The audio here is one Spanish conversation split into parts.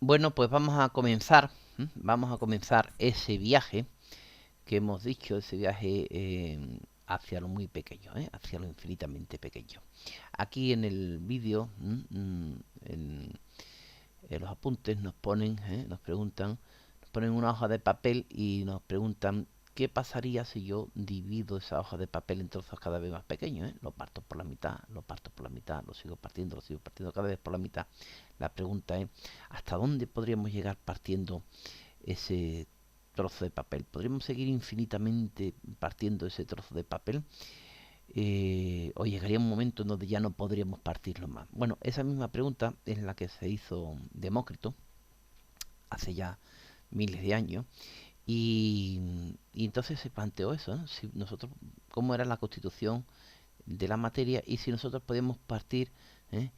Bueno, pues vamos a comenzar. Vamos a comenzar ese viaje que hemos dicho, ese viaje hacia lo muy pequeño, hacia lo infinitamente pequeño. Aquí en el vídeo, en los apuntes nos ponen, nos preguntan, nos ponen una hoja de papel y nos preguntan qué pasaría si yo divido esa hoja de papel en trozos cada vez más pequeños, Lo parto por la mitad, lo parto por la mitad, lo sigo partiendo cada vez por la mitad. La pregunta es, ¿hasta dónde podríamos llegar partiendo ese trozo de papel? ¿Podríamos seguir infinitamente partiendo ese trozo de papel? ¿O llegaría un momento en donde ya no podríamos partirlo más? Bueno, esa misma pregunta es la que se hizo Demócrito hace ya miles de años. Y entonces se planteó eso, ¿no? Si nosotros, cómo era la constitución de la materia y si nosotros podemos partir ¿eh?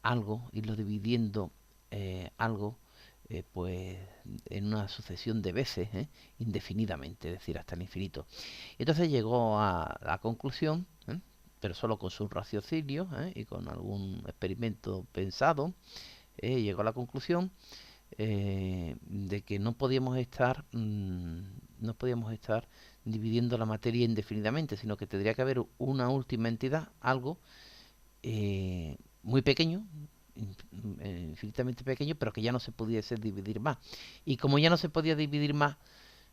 Algo, irlo dividiendo algo, pues en una sucesión de veces, indefinidamente, es decir, hasta el infinito. Y entonces llegó a la conclusión, pero solo con su raciocinio y con algún experimento pensado, llegó a la conclusión de que no podíamos estar dividiendo la materia indefinidamente, sino que tendría que haber una última entidad, algo muy pequeño, infinitamente pequeño, pero que ya no se pudiese dividir más. Y como ya no se podía dividir más,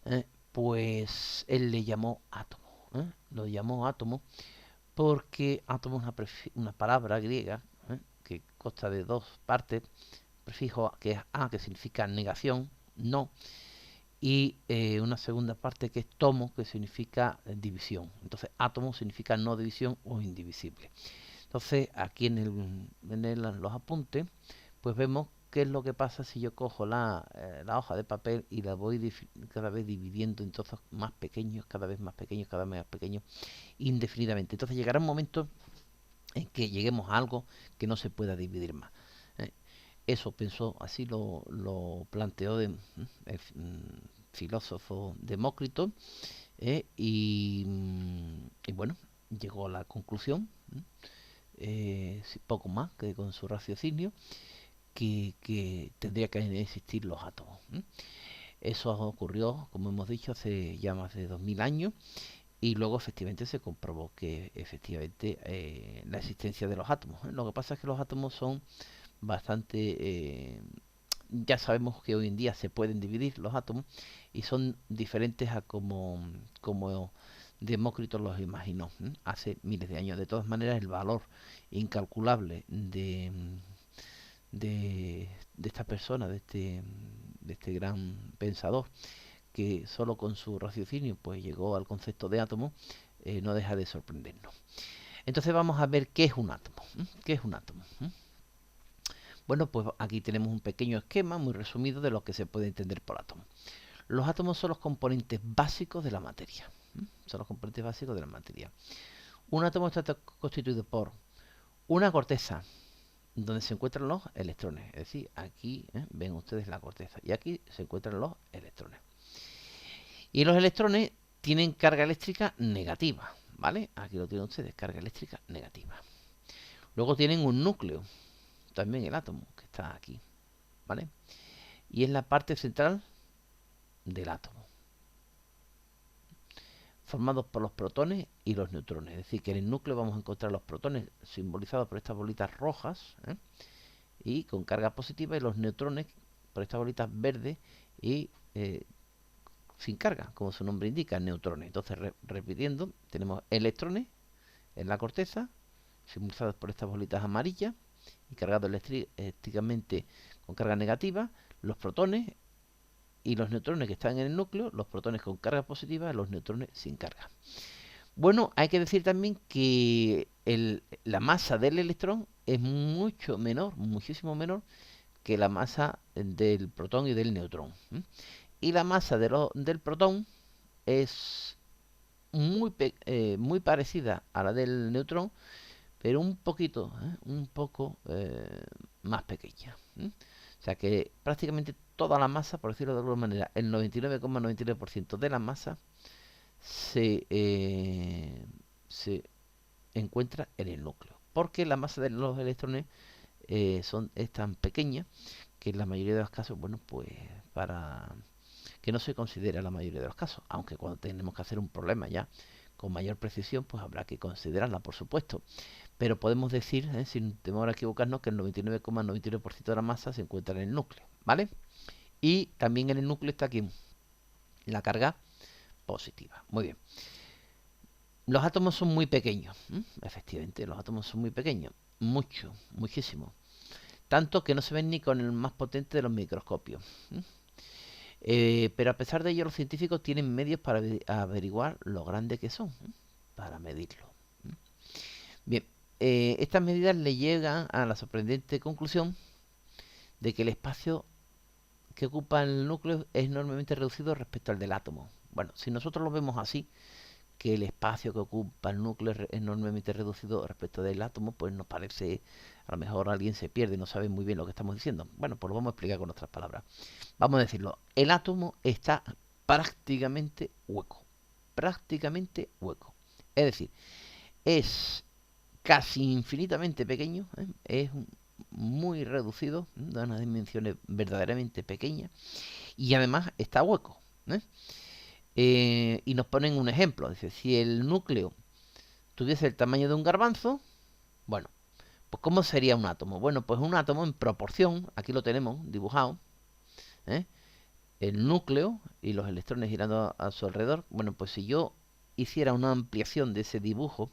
eh, pues él le llamó átomo. Lo llamó átomo porque átomo es una palabra griega que consta de dos partes, prefijo que es a, que significa negación, no, y una segunda parte que es tomo, que significa división. Entonces, átomo significa no división o indivisible. Entonces, aquí los apuntes, pues vemos qué es lo que pasa si yo cojo la hoja de papel y la voy cada vez dividiendo en trozos más pequeños, cada vez más pequeños, cada vez más pequeños, indefinidamente. Entonces llegará un momento en que lleguemos a algo que no se pueda dividir más. ¿eh? Eso pensó, así lo planteó el filósofo Demócrito, y bueno, llegó a la conclusión, poco más que con su raciocinio, que tendría que existir los átomos. Eso ocurrió, como hemos dicho, hace ya más de 2000 años y luego efectivamente se comprobó que efectivamente la existencia de los átomos. Lo que pasa es que los átomos son bastante... ya sabemos que hoy en día se pueden dividir los átomos y son diferentes a como Demócrito los imaginó hace miles de años. De todas maneras, el valor incalculable de esta persona, de este gran pensador, que solo con su raciocinio pues llegó al concepto de átomo, no deja de sorprendernos. Entonces vamos a ver qué es un átomo. ¿Qué es un átomo? Bueno, pues aquí tenemos un pequeño esquema muy resumido de lo que se puede entender por átomo. Los átomos son los componentes básicos de la materia. Son los componentes básicos de la materia. Un átomo está constituido por una corteza donde se encuentran los electrones. Es decir, aquí ven ustedes la corteza y aquí se encuentran los electrones. Y los electrones tienen carga eléctrica negativa, ¿vale? Aquí lo tienen ustedes, carga eléctrica negativa. Luego tienen un núcleo, también el átomo, que está aquí, ¿vale? Y es la parte central del átomo, formados por los protones y los neutrones. Es decir, que en el núcleo vamos a encontrar los protones simbolizados por estas bolitas rojas y con carga positiva, y los neutrones por estas bolitas verdes y sin carga, como su nombre indica, neutrones. Entonces, repitiendo, tenemos electrones en la corteza, simbolizados por estas bolitas amarillas y cargados eléctricamente con carga negativa, los protones y los neutrones que están en el núcleo, los protones con carga positiva, los neutrones sin carga. Bueno, hay que decir también que la masa del electrón es mucho menor, muchísimo menor que la masa del protón y del neutrón. Y la masa del protón es muy parecida a la del neutrón, pero un poco más pequeña. O sea que prácticamente toda la masa, por decirlo de alguna manera, el 99,99% de la masa se encuentra en el núcleo. Porque la masa de los electrones es tan pequeña que en la mayoría de los casos, bueno, pues para que no se considera la mayoría de los casos, aunque cuando tenemos que hacer un problema ya con mayor precisión, pues habrá que considerarla, por supuesto. Pero podemos decir, sin temor a equivocarnos, que el 99,99% de la masa se encuentra en el núcleo, ¿vale? Y también en el núcleo está aquí la carga positiva. Muy bien. Los átomos son muy pequeños, efectivamente, los átomos son muy pequeños, mucho, muchísimo. Tanto que no se ven ni con el más potente de los microscopios. Pero a pesar de ello, los científicos tienen medios para averiguar lo grandes que son, para medirlo. Bien, estas medidas le llegan a la sorprendente conclusión de que el espacio que ocupa el núcleo es enormemente reducido respecto al del átomo. Bueno, si nosotros lo vemos así, que el espacio que ocupa el núcleo es enormemente reducido respecto del átomo, pues nos parece, a lo mejor alguien se pierde, no sabe muy bien lo que estamos diciendo. Bueno, pues lo vamos a explicar con otras palabras. Vamos a decirlo, el átomo está prácticamente hueco. Prácticamente hueco. Es decir, es casi infinitamente pequeño, es muy reducido, de unas dimensiones verdaderamente pequeñas, y además está hueco. Y nos ponen un ejemplo, dice, si el núcleo tuviese el tamaño de un garbanzo, bueno, pues ¿cómo sería un átomo? Bueno, pues un átomo en proporción, aquí lo tenemos dibujado, el núcleo y los electrones girando a su alrededor. Bueno, pues si yo hiciera una ampliación de ese dibujo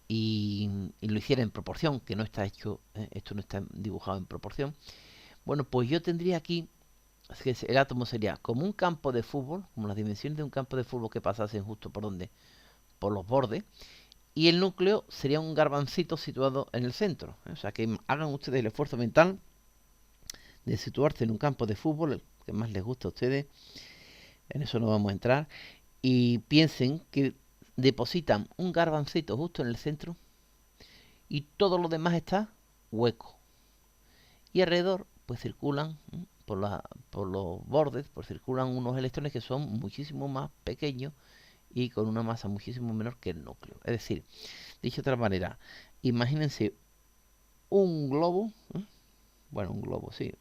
y lo hiciera en proporción, que no está hecho, esto no está dibujado en proporción, bueno, pues yo tendría aquí, así que el átomo sería como un campo de fútbol, como las dimensiones de un campo de fútbol que pasasen justo por donde, por los bordes, y el núcleo sería un garbancito situado en el centro. O sea, que hagan ustedes el esfuerzo mental de situarse en un campo de fútbol, el que más les gusta a ustedes, en eso no vamos a entrar, y piensen que depositan un garbancito justo en el centro y todo lo demás está hueco. Y alrededor pues circulan por los bordes, pues circulan unos electrones que son muchísimo más pequeños y con una masa muchísimo menor que el núcleo. Es decir, dicho de otra manera, imagínense un globo, bueno, un globo, sí,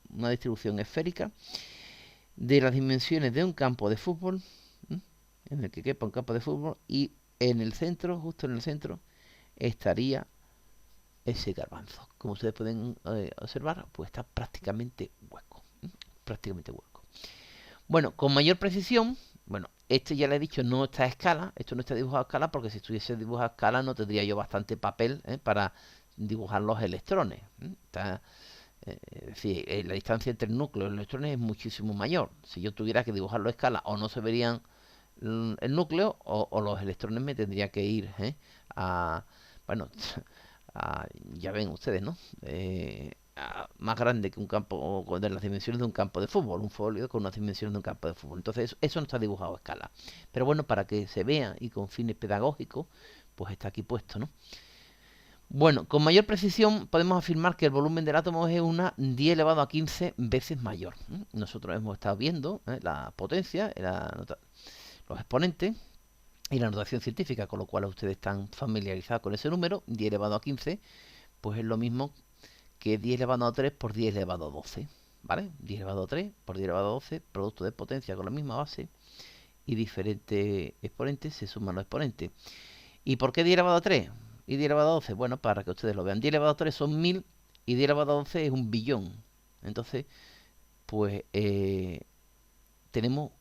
una distribución esférica de las dimensiones de un campo de fútbol, en el que quepa un campo de fútbol, y en el centro, justo en el centro, estaría ese garbanzo. Como ustedes pueden observar, pues está prácticamente hueco. Prácticamente hueco. Bueno, con mayor precisión, bueno, este ya le he dicho no está a escala, esto no está dibujado a escala, porque si estuviese dibujado a escala no tendría yo bastante papel para dibujar los electrones. Está, es decir, la distancia entre el núcleo y los electrones es muchísimo mayor. Si yo tuviera que dibujarlo a escala, o no se verían el núcleo, o los electrones me tendría que ir a, bueno, ya ven ustedes, ¿no? Más grande que un campo, de las dimensiones de un campo de fútbol, un folio con unas dimensiones de un campo de fútbol. Entonces eso no está dibujado a escala. Pero bueno, para que se vea y con fines pedagógicos, pues está aquí puesto, ¿no? Bueno, con mayor precisión podemos afirmar que el volumen del átomo es una 10 elevado a 15 veces mayor. Nosotros hemos estado viendo la potencia, los exponentes y la notación científica, con lo cual ustedes están familiarizados con ese número, 10 elevado a 15, pues es lo mismo que 10 elevado a 3 por 10 elevado a 12, ¿vale? 10 elevado a 3 por 10 elevado a 12, producto de potencia con la misma base y diferentes exponentes, se suman los exponentes. ¿Y por qué 10 elevado a 3 y 10 elevado a 12? Bueno, para que ustedes lo vean, 10 elevado a 3 son 1000 y 10 elevado a 12 es un billón. Entonces, pues tenemos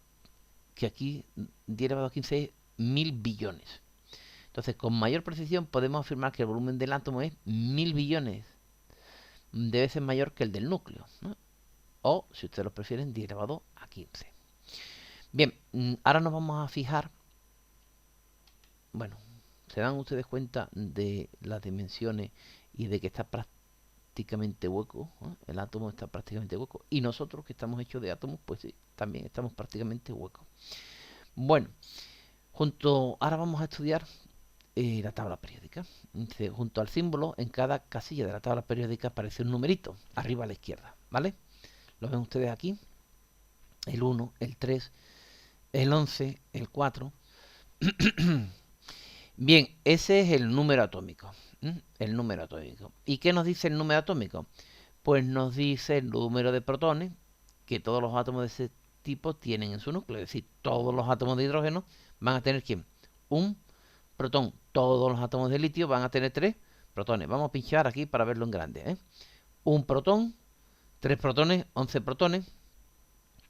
que aquí 10 elevado a 15 es 1000 billones. Entonces, con mayor precisión podemos afirmar que el volumen del átomo es 1000 billones de veces mayor que el del núcleo, ¿no? O, si ustedes lo prefieren, 10 elevado a 15. Bien, ahora nos vamos a fijar, bueno, se dan ustedes cuenta de las dimensiones y de que está prácticamente hueco, ¿no? El átomo está prácticamente hueco. Y nosotros, que estamos hechos de átomos, pues sí, también estamos prácticamente huecos. Bueno, ahora vamos a estudiar la tabla periódica. Entonces, junto al símbolo, en cada casilla de la tabla periódica aparece un numerito, arriba a la izquierda, ¿vale? Lo ven ustedes aquí, el 1, el 3, el 11, el 4. Bien, ese es el número atómico. El número atómico. ¿Y qué nos dice el número atómico? Pues nos dice el número de protones que todos los átomos de ese tipo tienen en su núcleo. Es decir, todos los átomos de hidrógeno van a tener ¿quién? Un protón. Todos los átomos de litio van a tener 3 protones. Vamos a pinchar aquí para verlo en grande, ¿eh? Un protón, 3 protones, 11 protones.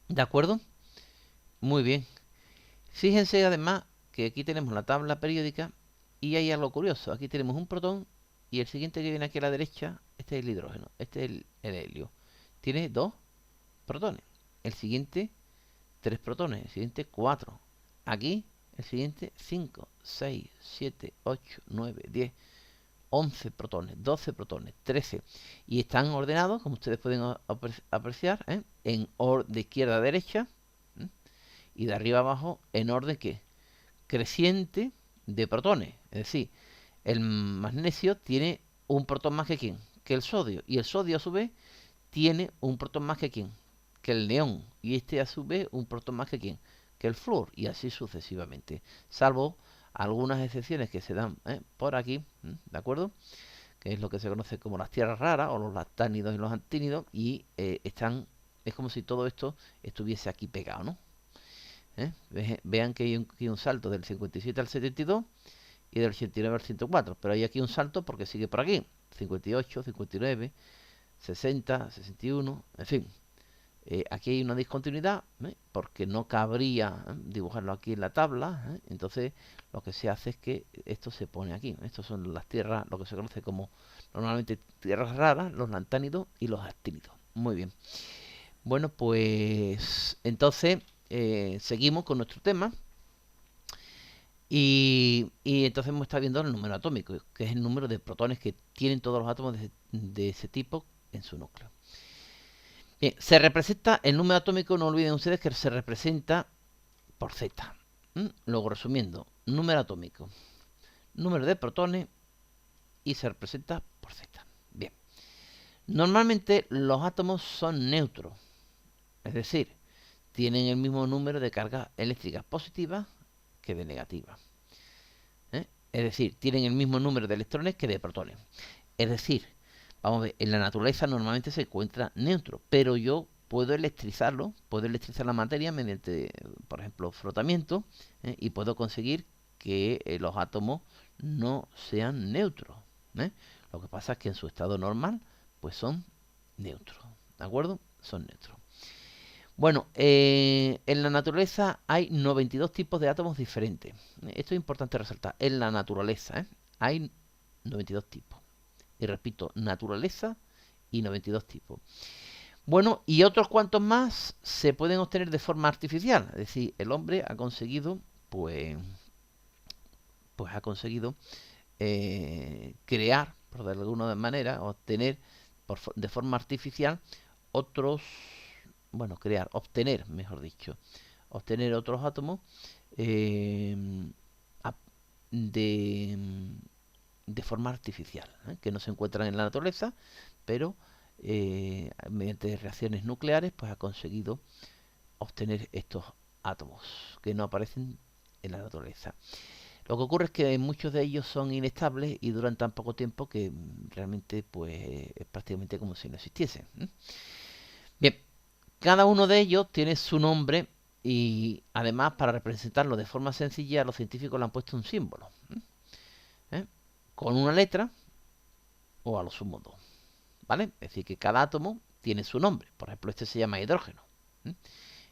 ¿De acuerdo? Muy bien. Fíjense además que aquí tenemos la tabla periódica y hay algo curioso. Aquí tenemos un protón y el siguiente que viene aquí a la derecha, este es el hidrógeno, este es el helio. Tiene 2 protones. El siguiente, 3 protones. El siguiente, 4. Aquí, el siguiente, 5, 6, 7, 8, 9, 10, 11 protones, 12 protones, 13. Y están ordenados, como ustedes pueden apreciar, de izquierda a derecha, ¿eh? Y de arriba a abajo en orden que creciente de protones. Es decir, el magnesio tiene un protón más que quién, que el sodio. Y el sodio a su vez tiene un protón más que quién, que el neón. Y este a su vez un protón más que quién, que el flúor. Y así sucesivamente. Salvo algunas excepciones que se dan por aquí, ¿de acuerdo? Que es lo que se conoce como las tierras raras o los lactánidos y los antínidos. Y es como si todo esto estuviese aquí pegado, ¿no? Vean que hay un salto del 57 al 72 y del 89 al 104, pero hay aquí un salto porque sigue por aquí, 58, 59, 60, 61, en fin. Aquí hay una discontinuidad, porque no cabría dibujarlo aquí en la tabla, entonces lo que se hace es que esto se pone aquí. Estos son las tierras, lo que se conoce como normalmente tierras raras, los lantánidos y los actínidos. Muy bien. Bueno, pues entonces seguimos con nuestro tema. Y entonces hemos estado viendo el número atómico, que es el número de protones que tienen todos los átomos de ese tipo en su núcleo. Bien, se representa el número atómico, no olviden ustedes que se representa por Z. Luego, resumiendo, número atómico, número de protones y se representa por Z. Bien, normalmente los átomos son neutros, es decir, tienen el mismo número de cargas eléctricas positivas que de negativas. Es decir, tienen el mismo número de electrones que de protones. Es decir, vamos a ver, en la naturaleza normalmente se encuentra neutro, pero yo puedo electrizarlo, puedo electrizar la materia mediante, por ejemplo, frotamiento, y puedo conseguir que los átomos no sean neutros. Lo que pasa es que en su estado normal, pues son neutros, ¿de acuerdo? Son neutros. Bueno, en la naturaleza hay 92 tipos de átomos diferentes. Esto es importante resaltar. En la naturaleza hay 92 tipos. Y repito, naturaleza y 92 tipos. Bueno, y otros cuantos más se pueden obtener de forma artificial. Es decir, el hombre ha conseguido, pues ha conseguido crear, por de alguna manera, obtener de forma artificial otros, bueno, crear, obtener, mejor dicho, obtener otros átomos eh, de, de forma artificial, que no se encuentran en la naturaleza, pero mediante reacciones nucleares, pues ha conseguido obtener estos átomos que no aparecen en la naturaleza. Lo que ocurre es que muchos de ellos son inestables y duran tan poco tiempo que realmente pues es prácticamente como si no existiesen. Bien, cada uno de ellos tiene su nombre y además para representarlo de forma sencilla los científicos le han puesto un símbolo, con una letra o a lo sumo dos, ¿vale? Es decir, que cada átomo tiene su nombre. Por ejemplo, este se llama hidrógeno.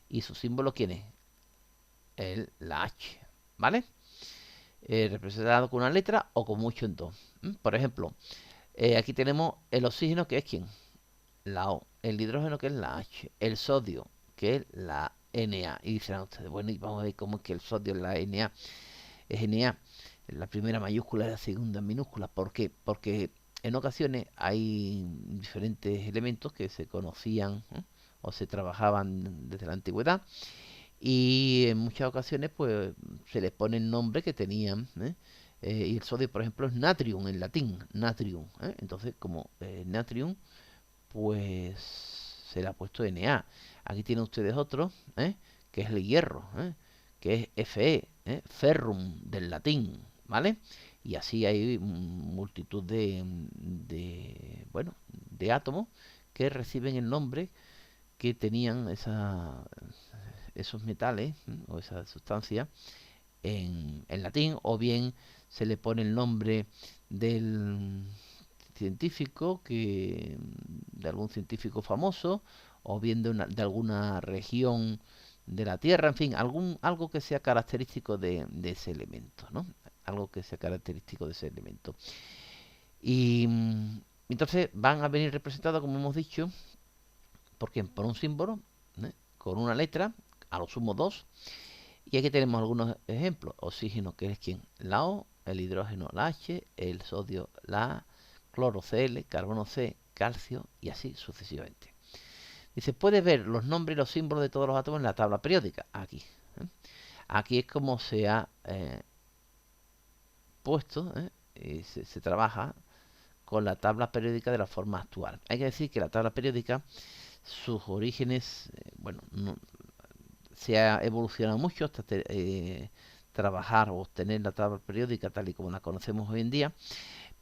¿Y su símbolo quién es? La H, ¿vale? Representado con una letra o con mucho en dos. Por ejemplo, aquí tenemos el oxígeno, que es ¿quién? La O. El hidrógeno, que es la H. El sodio, que es la Na. Y dicen ustedes, bueno, y vamos a ver cómo es que el sodio es la Na. Es Na. La primera mayúscula y la segunda minúscula. ¿Por qué? Porque en ocasiones hay diferentes elementos que se conocían o se trabajaban desde la antigüedad y en muchas ocasiones pues se les pone el nombre que tenían. Y el sodio, por ejemplo, es natrium en latín, natrium. Entonces, como natrium, pues se le ha puesto Na. Aquí tienen ustedes otro, que es el hierro, que es Fe, ferrum del latín, ¿vale? Y así hay multitud bueno, de átomos que reciben el nombre que tenían esos metales o esa sustancia en latín, o bien se le pone el nombre del científico, de algún científico famoso, o bien de alguna región de la Tierra, en fin, algo que sea característico de ese elemento, ¿no? Algo que sea característico de ese elemento. Y entonces van a venir representados, como hemos dicho, por un símbolo, ¿eh? Con una letra, a lo sumo dos. Y aquí tenemos algunos ejemplos. Oxígeno, que es quién, la O, el hidrógeno, la H, el sodio, la A, cloro, Cl, carbono, C, calcio, y así sucesivamente. Dice, puedes ver los nombres y los símbolos de todos los átomos en la tabla periódica. Aquí. Aquí es como se ha puesto, y se trabaja con la tabla periódica de la forma actual. Hay que decir que la tabla periódica, sus orígenes, bueno, se ha evolucionado mucho hasta trabajar o obtener la tabla periódica tal y como la conocemos hoy en día,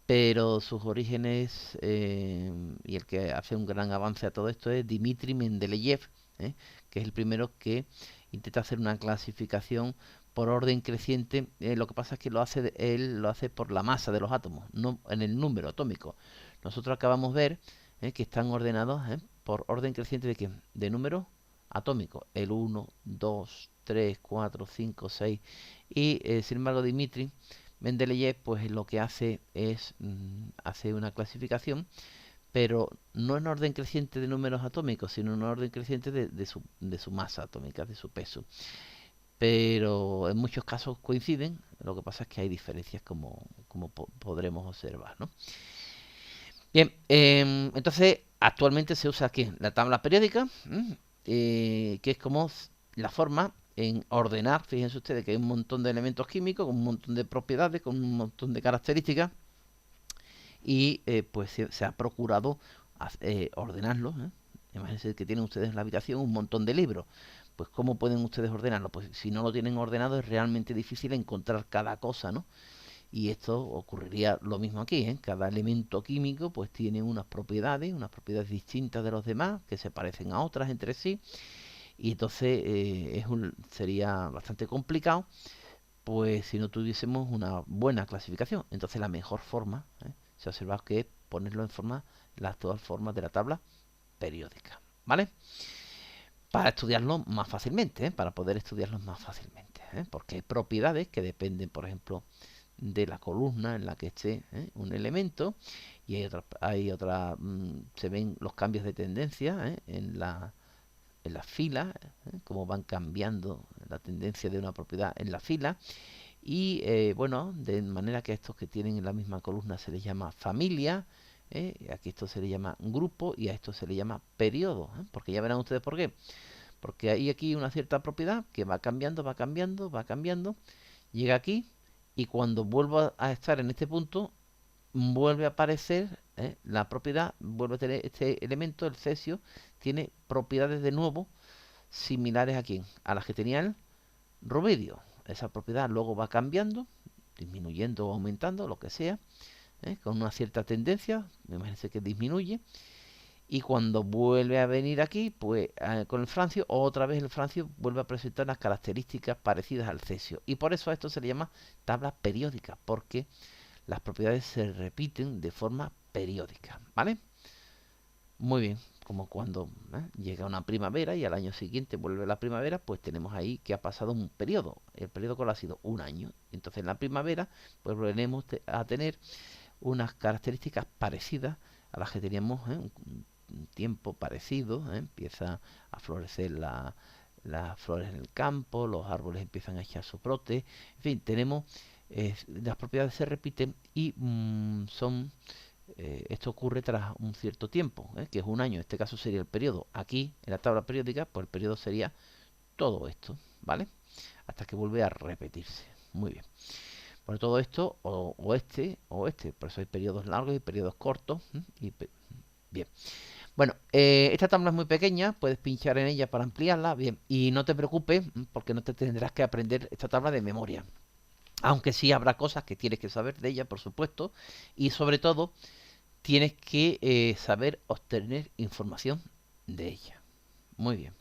pero sus orígenes, y el que hace un gran avance a todo esto, es Dmitri Mendeleev, que es el primero que intenta hacer una clasificación por orden creciente. Lo que pasa es que él lo hace por la masa de los átomos, no en el número atómico. Nosotros acabamos de ver que están ordenados por orden creciente de, de número atómico, el 1, 2, 3, 4, 5, 6, y sin embargo Dmitri Mendeleev pues lo que hace es hace una clasificación, pero no en orden creciente de números atómicos, sino en orden creciente de su masa atómica, de su peso. Pero en muchos casos coinciden, lo que pasa es que hay diferencias como podremos observar, ¿no? Bien, entonces actualmente se usa aquí la tabla periódica, que es como la forma en ordenar, fíjense ustedes que hay un montón de elementos químicos, con un montón de propiedades, con un montón de características, y pues se ha procurado ordenarlos. Imagínense que tienen ustedes en la habitación un montón de libros. Pues ¿cómo pueden ustedes ordenarlo? Pues si no lo tienen ordenado es realmente difícil encontrar cada cosa, ¿no? Y esto ocurriría lo mismo aquí, ¿eh? Cada elemento químico pues tiene unas propiedades distintas de los demás, que se parecen a otras entre sí, y entonces sería bastante complicado pues si no tuviésemos una buena clasificación. Entonces la mejor forma, se ha observado que es ponerlo en forma, las todas formas de la tabla periódica, ¿vale? Para estudiarlo más fácilmente, para poder estudiarlos más fácilmente, porque hay propiedades que dependen, por ejemplo, de la columna en la que esté un elemento, y se ven los cambios de tendencia en las filas, cómo van cambiando la tendencia de una propiedad en la fila, y bueno, de manera que a estos que tienen en la misma columna se les llama familia, aquí esto se le llama grupo, y a esto se le llama periodo, porque ya verán ustedes por qué. Porque hay aquí una cierta propiedad que va cambiando, va cambiando, va cambiando, llega aquí, y cuando vuelvo a estar en este punto, vuelve a aparecer la propiedad, vuelve a tener este elemento, el cesio, tiene propiedades de nuevo similares a quién, a las que tenía el rubidio. Esa propiedad luego va cambiando, disminuyendo o aumentando, lo que sea, con una cierta tendencia, me imagino que disminuye, y cuando vuelve a venir aquí, pues con el francio, otra vez el francio vuelve a presentar unas características parecidas al cesio, y por eso a esto se le llama tabla periódica, porque las propiedades se repiten de forma periódica, ¿vale? Muy bien, como cuando llega una primavera y al año siguiente vuelve la primavera, pues tenemos ahí que ha pasado un periodo. El periodo que ha sido un año. Entonces en la primavera pues volveremos a tener unas características parecidas a las que teníamos un tiempo parecido. Empieza a florecer las flores en el campo, los árboles empiezan a echar su brote. En fin, tenemos las propiedades se repiten y esto ocurre tras un cierto tiempo, que es un año. En este caso sería el periodo. Aquí, en la tabla periódica, pues el periodo sería todo esto, ¿vale? Hasta que vuelve a repetirse. Muy bien. Por todo esto, o este, o este. Por eso hay periodos largos y periodos cortos. Bien. Bueno, esta tabla es muy pequeña, puedes pinchar en ella para ampliarla. Bien, y no te preocupes, porque no te tendrás que aprender esta tabla de memoria. Aunque sí habrá cosas que tienes que saber de ella, por supuesto, y sobre todo tienes que saber obtener información de ella. Muy bien.